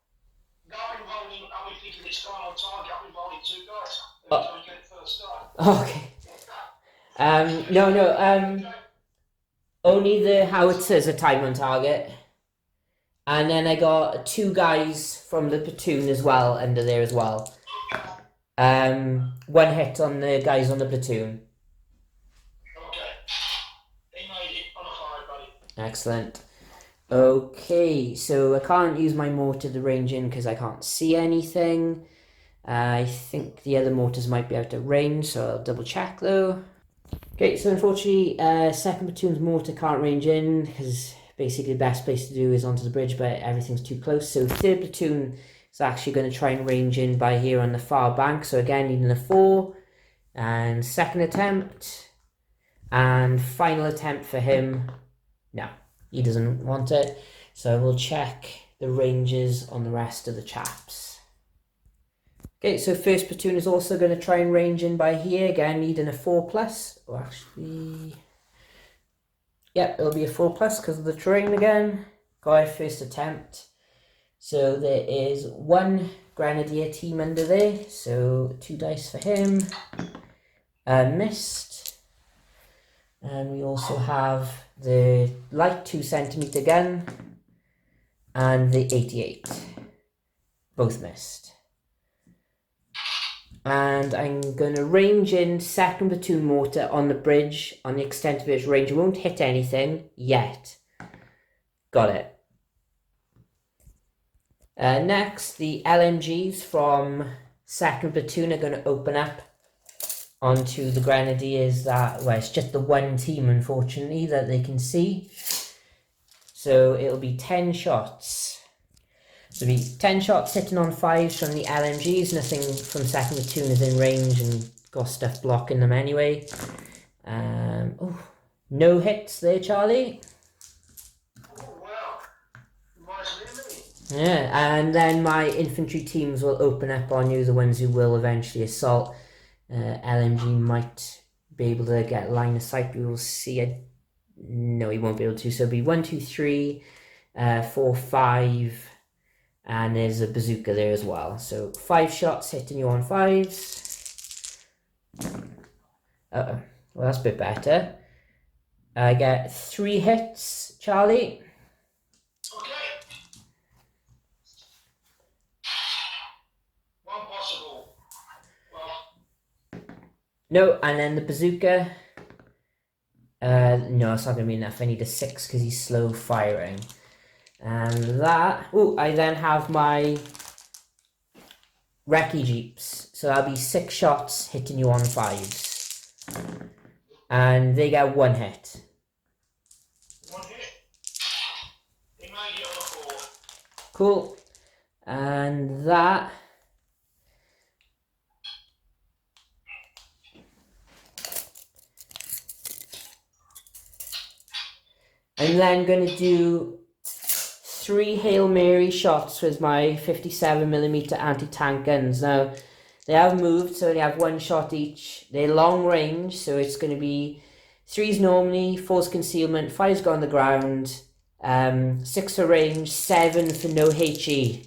B: I've been rolling. I've been thinking it's time on target. I've been rolling 2 dice until we get it first time.
A: Okay. No. Only the howitzers are time on target. And then I got 2 guys from the platoon as well under there as well. 1 hit on the guys on the platoon.
B: Okay. He made it on a 5, buddy.
A: Excellent. Okay, so I can't use my mortar to range in because I can't see anything. I think the other mortars might be out of range, so I'll double check though. Okay, so unfortunately, 2nd Platoon's mortar can't range in because basically the best place to do is onto the bridge, but everything's too close. So 3rd Platoon is actually going to try and range in by here on the far bank. So again, needing a 4. And 2nd attempt. And final attempt for him. No, he doesn't want it. So we'll check the ranges on the rest of the chaps. Okay, so 1st Platoon is also going to try and range in by here. Again, needing a 4+. Or actually... Yep, it'll be a 4+ because of the terrain again. Got it 1st attempt. So there is 1 grenadier team under there. So 2 dice for him. Missed. And we also have the light 2cm gun. And the 88. Both missed. And I'm going to range in 2nd Platoon mortar on the bridge on the extent of its range. It won't hit anything yet. Got it. Next, the LMGs from 2nd Platoon are going to open up onto the grenadiers that, well, it's just the 1 team, unfortunately, that they can see. So it'll be 10 shots. So it'll be 10 shots hitting on 5s from the LMGs. Nothing from 2nd Platoon is in range and got stuff blocking them anyway. No hits there, Charlie.
B: Oh, wow. Nice.
A: Yeah, and then my infantry teams will open up on you, the ones who will eventually assault. LMG might be able to get line of sight. We will see it. No, he won't be able to. So it'll be 1, 2, 3, 4, 5. And there's a bazooka there as well. So 5 shots hitting you on 5s. Well, that's a bit better. I get 3 hits, Charlie.
B: Okay. 1 possible. Well.
A: No, and then the bazooka. No, it's not going to be enough. I need a 6 because he's slow firing. And that... Oh, I then have my recce jeeps. So that'll be 6 shots hitting you on 5s. And they get 1 hit.
B: 1 hit. He made it on a
A: Cool. And that... I'm then going to do 3 Hail Mary shots with my 57mm anti-tank guns. Now, they have moved, so they have 1 shot each. They're long range, so it's going to be 3's normally, 4's concealment, 5's go on the ground, 6 for range, 7 for no HE.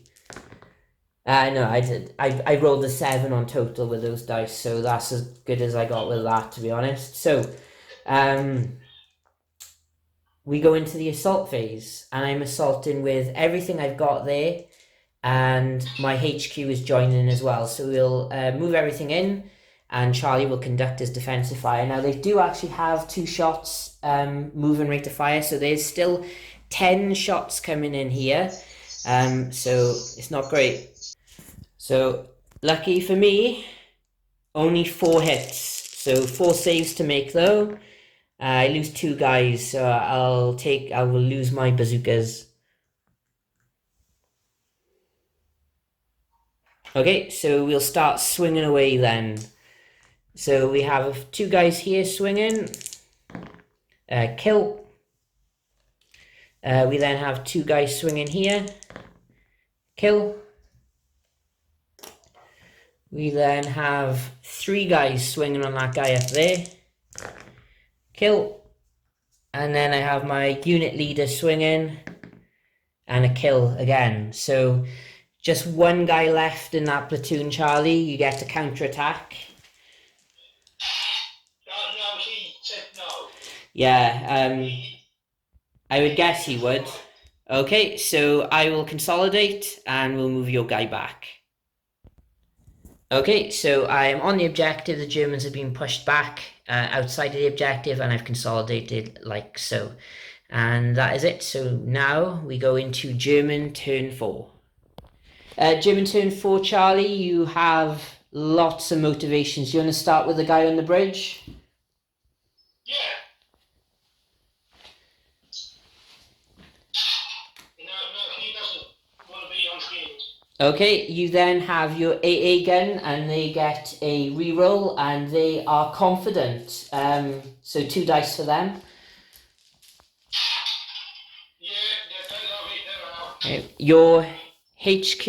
A: No, I rolled a 7 on total with those dice, so that's as good as I got with that, to be honest. So, we go into the assault phase, and I'm assaulting with everything I've got there, and my HQ is joining as well. So we'll move everything in, and Charlie will conduct his defensive fire. Now, they do actually have 2 shots moving rate of fire, so there's still 10 shots coming in here, so it's not great. So, lucky for me, only 4 hits, so 4 saves to make though. I lose 2 guys, so I will lose my bazookas. Okay, so we'll start swinging away then. So we have 2 guys here swinging. Kill. We then have 2 guys swinging here. Kill. We then have 3 guys swinging on that guy up there. Kill. And then I have my unit leader swinging, and a kill again. So just 1 guy left in that platoon, Charlie. You get to counter-attack.
B: No, he said no.
A: Yeah, I would guess he would. Okay, so I will consolidate, and we'll move your guy back. Okay, so I am on the objective. The Germans have been pushed back outside of the objective, and I've consolidated like so. And that is it. So now we go into German turn 4. German turn 4, Charlie, you have lots of motivations. You want to start with the guy on the bridge?
B: Yeah. No, he doesn't want to be on field.
A: Okay, you then have your AA gun, and they get a reroll, and they are confident. So 2 dice for them.
B: Yeah, they love it, they're out.
A: Okay. Your HQ.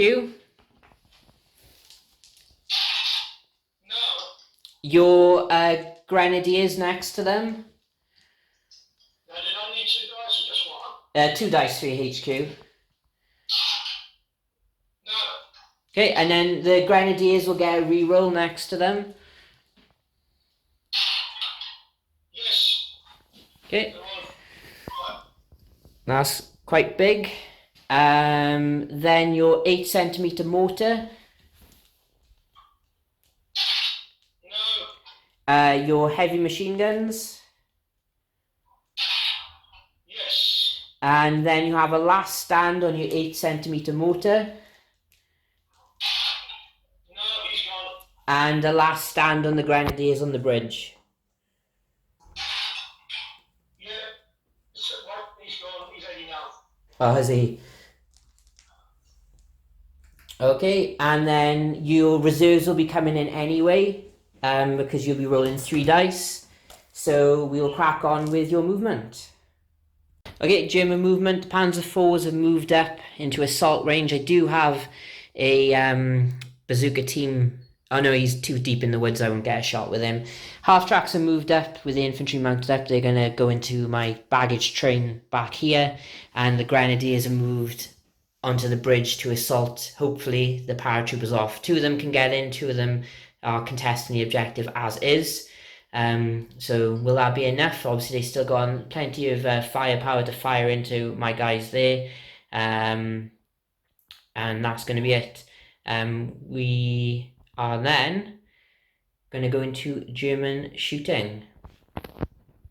B: No.
A: Your grenadiers next to them.
B: Now, did I need 2 dice or just 1?
A: 2 dice for your HQ.
B: No.
A: Okay, and then the grenadiers will get a reroll next to them.
B: Yes.
A: Okay,
B: Right.
A: that's quite big. Then your 8cm mortar.
B: No.
A: Your heavy machine guns.
B: Yes.
A: And then you have a last stand on your 8cm mortar.
B: No, he's gone.
A: And a last stand on the grenadiers on the bridge.
B: Yeah. So, what? He's gone. He's heading out.
A: Oh, has he? Okay, and then your reserves will be coming in anyway, because you'll be rolling 3 dice. So we'll crack on with your movement. Okay, German movement. Panzer IVs have moved up into assault range. I do have a bazooka team. Oh no, he's too deep in the woods. I won't get a shot with him. Half tracks are moved up with the infantry mounted up. They're going to go into my baggage train back here, and the grenadiers are moved onto the bridge to assault, hopefully, the paratroopers off. 2 of them can get in, 2 of them are contesting the objective as is. So will that be enough? Obviously, they still got plenty of firepower to fire into my guys there. And that's going to be it. We are then going to go into German shooting.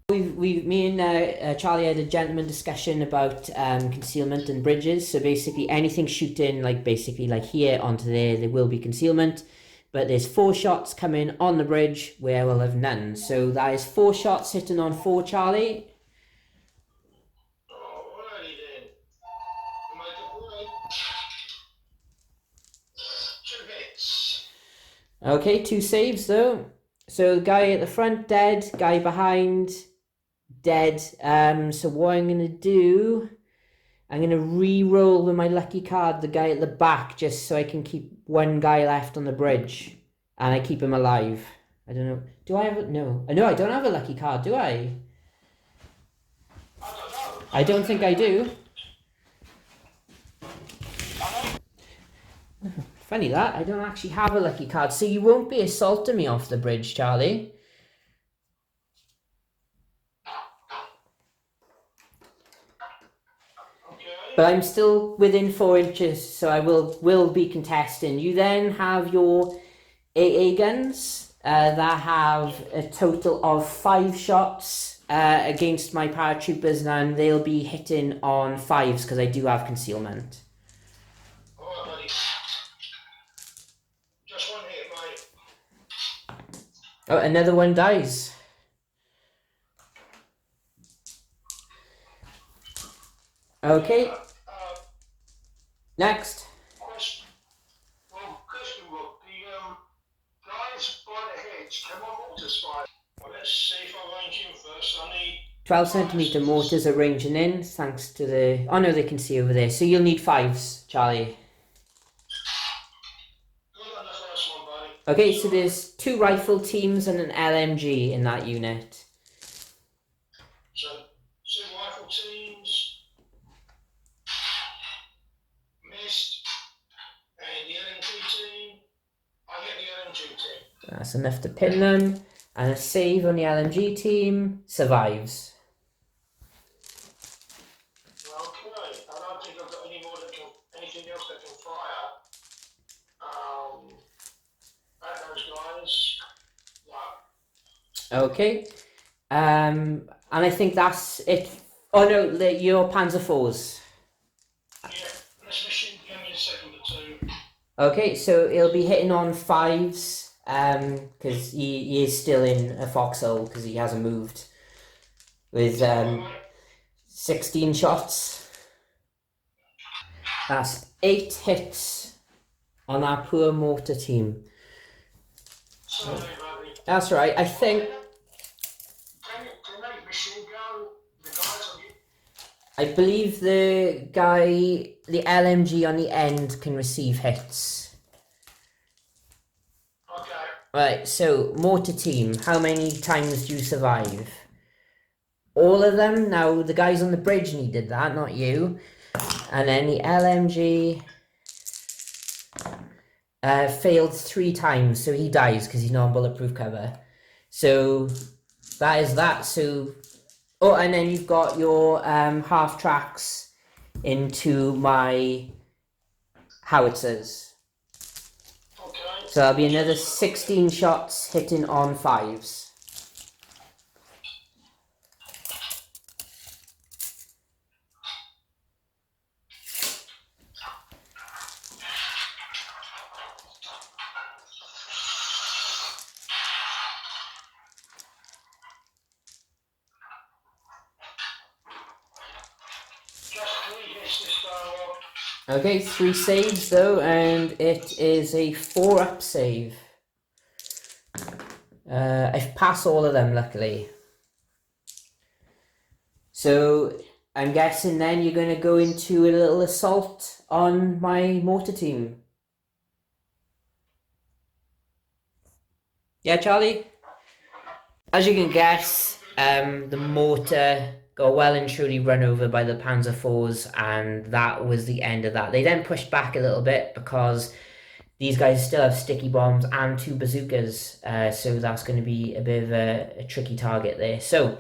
A: Me and Charlie had a gentleman discussion about concealment and bridges. So basically anything shooting like here onto there will be concealment. But there's 4 shots coming on the bridge where we'll have none. So that is 4 shots hitting on 4, Charlie.
B: Alrighty then. Am I deployed?
A: Okay, 2 saves though. So guy at the front dead, guy behind dead. So what I'm gonna do, I'm gonna re-roll with my lucky card the guy at the back just so I can keep one guy left on the bridge, and I keep him alive. I don't know. Do I have it? No. No, I don't have a lucky card, do I?
B: I don't know.
A: I don't think I do. Funny that, I don't actually have a lucky card, so you won't be assaulting me off the bridge, Charlie.
B: Okay.
A: But I'm still within 4 inches, so I will be contesting. You then have your AA guns that have a total of 5 shots against my paratroopers, and they'll be hitting on 5s because I do have concealment.
B: Alright, buddy. Just one hit, mate.
A: Oh, another one dies. Okay. Next.
B: Question. Well, question, Rob. The guys by the hedge, can my mortars fire? Well, let's see if I range in first. I need
A: 12 centimeter mortars are ranging in, thanks to the... Oh no, they can see over there. So you'll need 5s, Charlie.
B: good on the first one, buddy.
A: Okay, so there's 2 rifle teams and an LMG in that unit.
B: So, 2 rifle teams. Missed. And the LMG team. I get the LMG team.
A: That's enough to pin them. And a save on the LMG team survives.
B: Okay. I don't think I've got anything else that can fire. At those guys. No.
A: Okay. And I think that's it. Oh no, your Panzer IVs.
B: Yeah, let's machine gun in a second or two.
A: Okay, so he'll be hitting on 5s. Because he is still in a foxhole because he hasn't moved. With 16 shots. That's 8 hits on our poor mortar team.
B: Sorry, buddy.
A: That's right, I think...
B: Can they machine gun the guys on you?
A: I believe the guy, the LMG on the end can receive hits.
B: Okay.
A: Right, so mortar team, how many times do you survive? All of them? Now the guys on the bridge needed that, not you. And then the LMG failed 3 times, so he dies because he's not on bulletproof cover. So that is that. So, oh, and then you've got your half tracks into my howitzers.
B: Okay.
A: So that'll be another 16 shots hitting on 5s.
B: Just 3 hits this time, Rob.
A: Okay, 3 saves though, and it is a 4-up save. I've passed all of them, luckily. So I'm guessing then you're going to go into a little assault on my mortar team. Yeah, Charlie? As you can guess, the mortar got well and truly run over by the Panzer IVs, and that was the end of that. They then pushed back a little bit because these guys still have sticky bombs and 2 bazookas, so that's going to be a bit of a tricky target there. So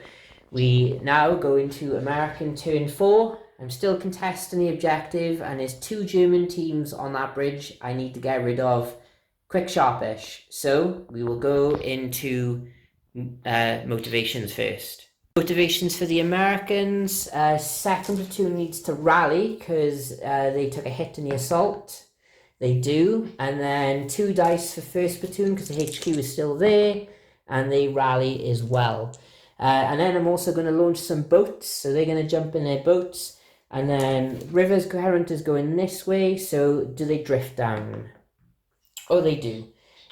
A: we now go into American turn 4. I'm still contesting the objective, and there's 2 German teams on that bridge I need to get rid of quick sharpish. So we will go into motivations first. Motivations for the Americans, 2nd platoon needs to rally because they took a hit in the assault. They do. And then 2 dice for 1st platoon because the HQ is still there, and they rally as well. And then I'm also going to launch some boats, so they're going to jump in their boats. And then Rivers Coherent is going this way, so do they drift down? Oh, they do.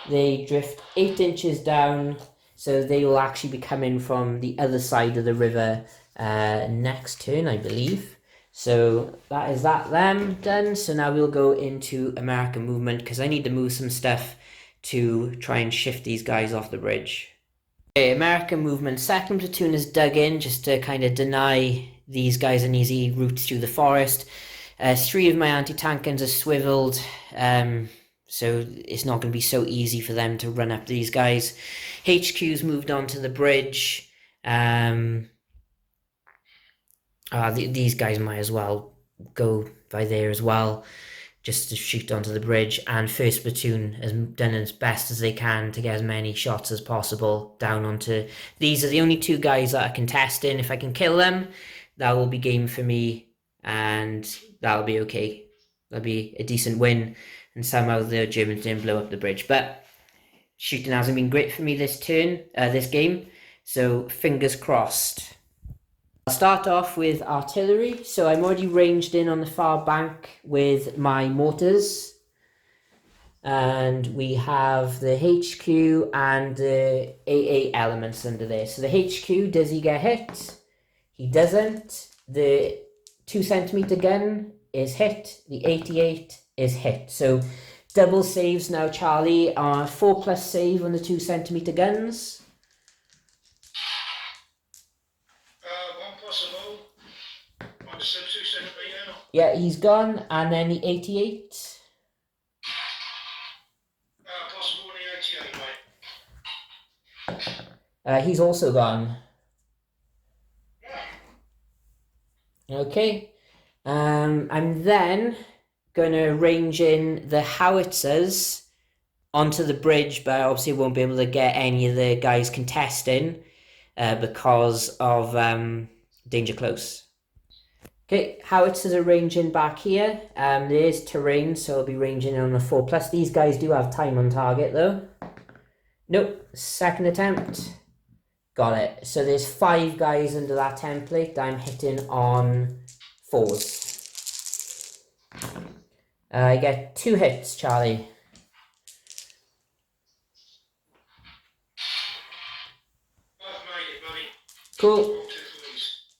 A: they drift 8 inches down, so they will actually be coming from the other side of the river next turn, I believe. So that is them done. So now we'll go into American movement, because I need to move some stuff to try and shift these guys off the bridge. Okay, American movement. Second platoon is dug in just to kind of deny these guys an easy route through the forest. 3 of my anti-tank guns are swiveled, so it's not going to be so easy for them to run up these guys. HQ's moved on to the bridge. These guys might as well go by there as well, just to shoot onto the bridge. And first platoon has done as best as they can to get as many shots as possible down onto. These are the only 2 guys that are contesting. If I can kill them, that will be game for me, and that'll be okay. That'll be a decent win, and somehow the Germans didn't blow up the bridge. But shooting hasn't been great for me this game, so fingers crossed. I'll start off with artillery. So I'm already ranged in on the far bank with my mortars, and we have the HQ and the AA elements under there. So the HQ, does he get hit? He doesn't. The 2 centimeter gun is hit. The 88 is hit. So double saves now, Charlie. 4+ save on the 2 centimeter guns.
B: One possible. On the 2 centimeter.
A: Yeah, he's gone. And then the 88.
B: Possible on the 88, mate.
A: He's also gone. Okay, I'm then gonna range in the howitzers onto the bridge, but I obviously won't be able to get any of the guys contesting because of danger close. Okay, howitzers are ranging back here. There is terrain, so I'll be ranging on a 4+. These guys do have time on target though. Nope, second attempt. Got it. So there's 5 guys under that template that I'm hitting on 4s. I get 2 hits, Charlie.
B: I've made it, buddy.
A: Cool.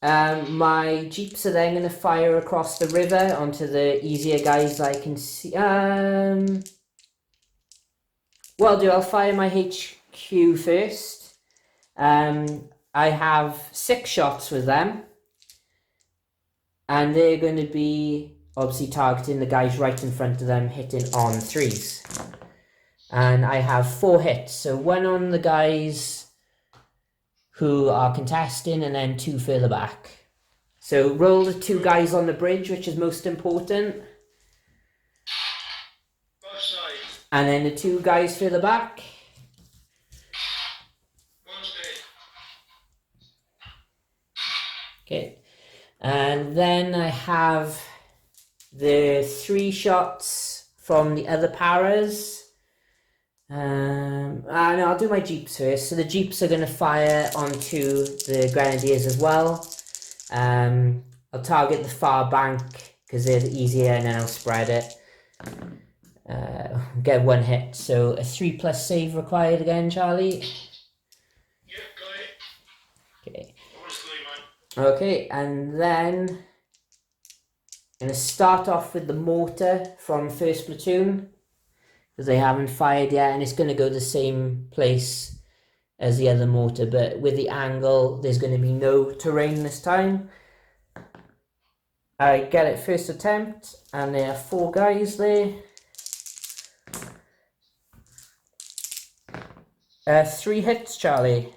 A: My jeeps are then going to fire across the river onto the easier guys I can see. Well, I'll fire my HQ first. I have 6 shots with them, and they're going to be obviously targeting the guys right in front of them, hitting on 3s. And I have 4 hits, so 1 on the guys who are contesting, and then 2 further back. So roll the 2 guys on the bridge, which is most important.
B: Both sides.
A: And then the 2 guys further back. Okay, and then I have the 3 shots from the other paras. No, I'll do my jeeps first. So the jeeps are going to fire onto the grenadiers as well. I'll target the far bank because they're easier, and then I'll spread it. Get 1 hit. So a 3+ save required again, Charlie.
B: Yep, got it.
A: Okay.
B: Honestly, mate.
A: Okay, and then I'm going to start off with the mortar from first platoon, because they haven't fired yet, and it's going to go the same place as the other mortar, but with the angle there's going to be no terrain this time. I get it first attempt, and there are 4 guys there. 3 hits, Charlie.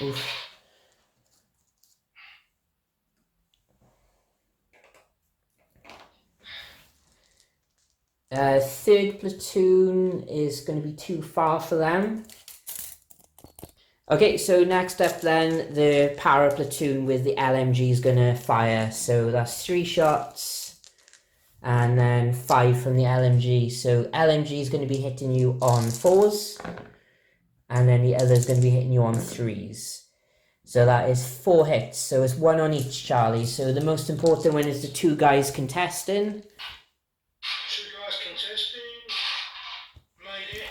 A: Oof. Third platoon is going to be too far for them. Okay, so next up then, the para platoon with the LMG is going to fire. So that's 3 shots, and then 5 from the LMG. So LMG is going to be hitting you on 4s, and then the other is going to be hitting you on 3s. So that is 4 hits. So it's 1 on each, Charlie. So the most important one is the 2 guys contesting.
B: 2 guys contesting. Made it.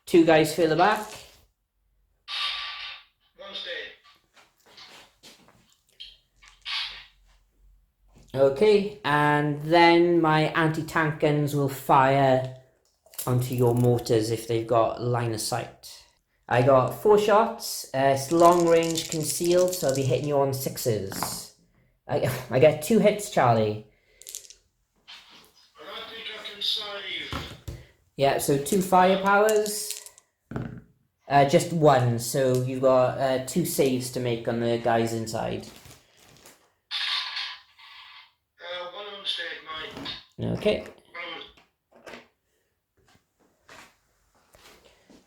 A: 2 guys further back.
B: 1's dead.
A: Okay, and then my anti-tank guns will fire onto your mortars if they've got line of sight. I got 4 shots. It's long range concealed, so I'll be hitting you on 6s. I get 2 hits, Charlie.
B: I don't think I can save.
A: Yeah, so 2 firepowers. Just 1, so you've got 2 saves to make on the guys inside.
B: 1 of them's dead, mate.
A: Okay.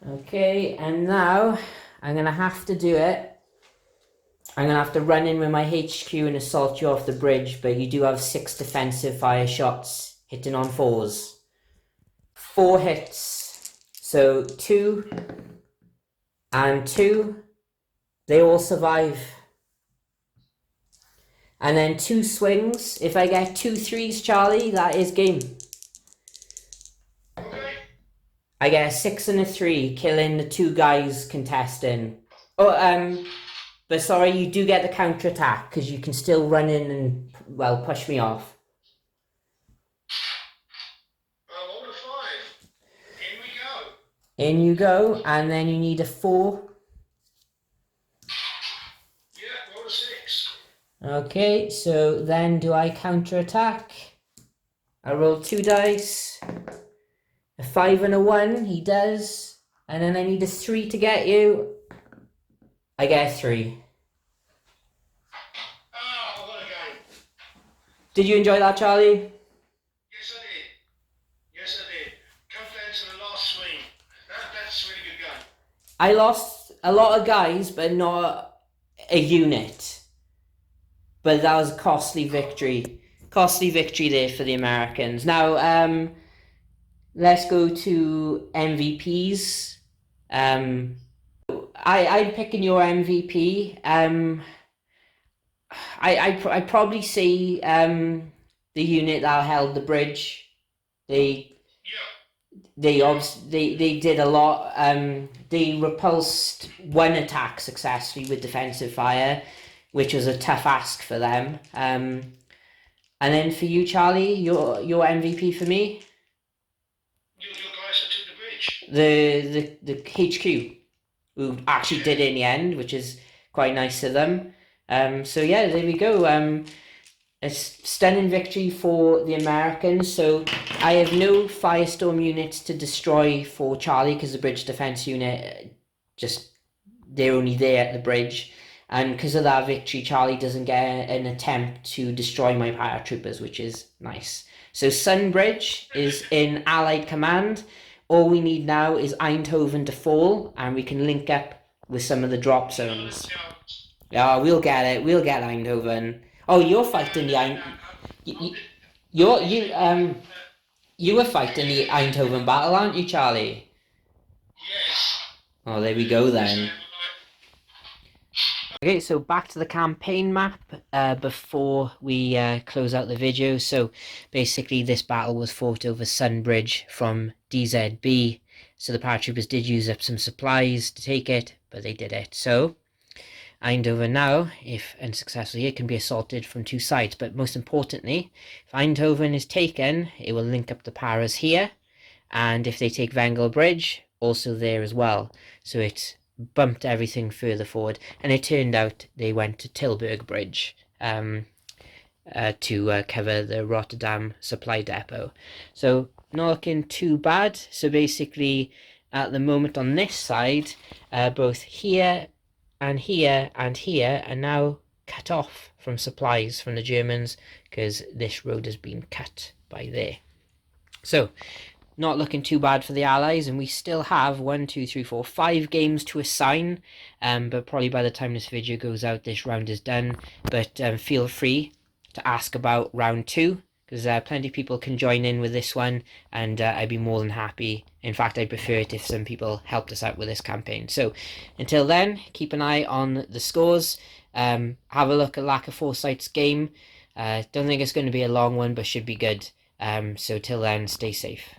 A: Okay, and now I'm going to have to do it. I'm going to have to run in with my HQ and assault you off the bridge, but you do have 6 defensive fire shots hitting on 4s. 4 hits. So 2 and 2. They all survive. And then 2 swings. If I get 2 3s, Charlie, that is game. I get a 6 and a 3, killing the 2 guys contesting. Oh, but sorry, you do get the counter attack because you can still run in and, well, push me off.
B: Roll a 5. In we go.
A: In you go, and then you need a 4.
B: Yeah, roll a 6.
A: Okay, so then do I counter attack? I roll 2 dice. A 5 and a 1, he does. And then I need a 3 to get you. I get a 3.
B: Oh, what a game.
A: Did you enjoy that, Charlie?
B: Yes, I did. Yes, I did. Come down to the last swing. That's a really good game.
A: I lost a lot of guys, but not a unit. But that was a costly victory. Costly victory there for the Americans. Now, let's go to MVPs. I'm picking your MVP. I'd probably say the unit that held the bridge. They did a lot. They repulsed 1 attack successfully with defensive fire, which was a tough ask for them. And then for you, Charlie, your MVP for me.
B: Your guys that took the bridge.
A: The HQ, who actually did it in the end, which is quite nice of them. So yeah, there we go. A stunning victory for the Americans. So I have no Firestorm units to destroy for Charlie because the bridge defense unit they're only there at the bridge. And because of that victory, Charlie doesn't get an attempt to destroy my paratroopers, which is nice. So Sunbridge is in Allied command. All we need now is Eindhoven to fall, and we can link up with some of the drop zones. Yeah, we'll get it. We'll get Eindhoven. Oh, you're fighting the you were fighting the Eindhoven battle, aren't you, Charlie?
B: Yes.
A: Oh, there we go then. Okay, so back to the campaign map before we close out the video. So basically this battle was fought over Sunbridge from DZB. So the paratroopers did use up some supplies to take it, but they did it. So Eindhoven now, if unsuccessful, it can be assaulted from 2 sides. But most importantly, if Eindhoven is taken, it will link up the paras here. And if they take Vengel Bridge, also there as well. So it's bumped everything further forward, and it turned out they went to Tilburg Bridge to cover the Rotterdam supply depot. So not looking too bad. So basically at the moment on this side, both here and here and here are now cut off from supplies from the Germans because this road has been cut by there. So not looking too bad for the Allies, and we still have 1, 2, 3, 4, 5 games to assign, but probably by the time this video goes out, this round is done. But feel free to ask about round 2, because plenty of people can join in with this one, and I'd be more than happy. In fact, I'd prefer it if some people helped us out with this campaign. So until then, keep an eye on the scores. Have a look at Lack of Foresight's game. Don't think it's going to be a long one, but should be good. So till then, stay safe.